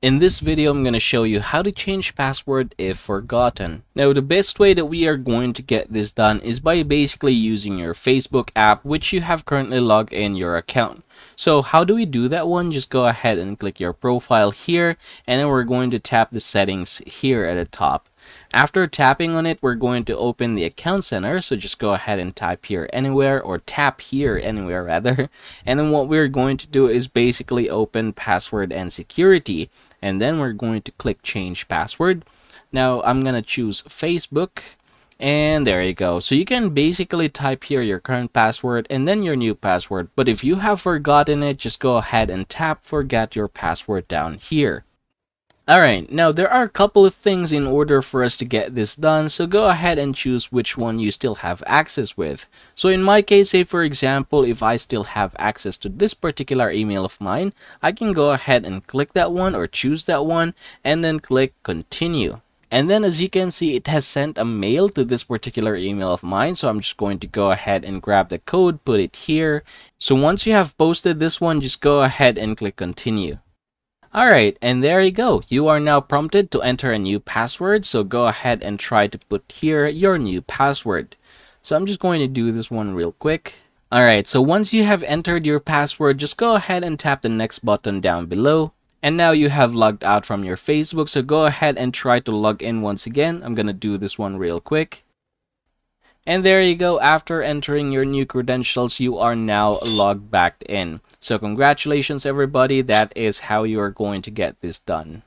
In this video, I'm going to show you how to change password if forgotten. Now, the best way that we are going to get this done is by basically using your Facebook app, which you have currently logged in your account. So how do we do that one? Just go ahead and click your profile here, and then we're going to tap the settings here at the top. After tapping on it, we're going to open the account center. So just go ahead and type here anywhere, or tap here anywhere rather. And then what we're going to do is basically open password and security. And then we're going to click change password. Now I'm going to choose Facebook. And there you go. So you can basically type here your current password and then your new password. But if you have forgotten it, just go ahead and tap forget your password down here. Alright, now there are a couple of things in order for us to get this done, so go ahead and choose which one you still have access with. So in my case, say for example, if I still have access to this particular email of mine, I can go ahead and click that one or choose that one and then click continue. And then as you can see, it has sent a mail to this particular email of mine. So I'm just going to go ahead and grab the code, put it here. So once you have posted this one, just go ahead and click continue. Alright, and there you go. You are now prompted to enter a new password. So go ahead and try to put here your new password. So I'm just going to do this one real quick. Alright, so once you have entered your password, just go ahead and tap the next button down below. And now you have logged out from your Facebook, so go ahead and try to log in once again. I'm gonna do this one real quick. And there you go. After entering your new credentials, you are now logged back in. So congratulations everybody, that is how you are going to get this done.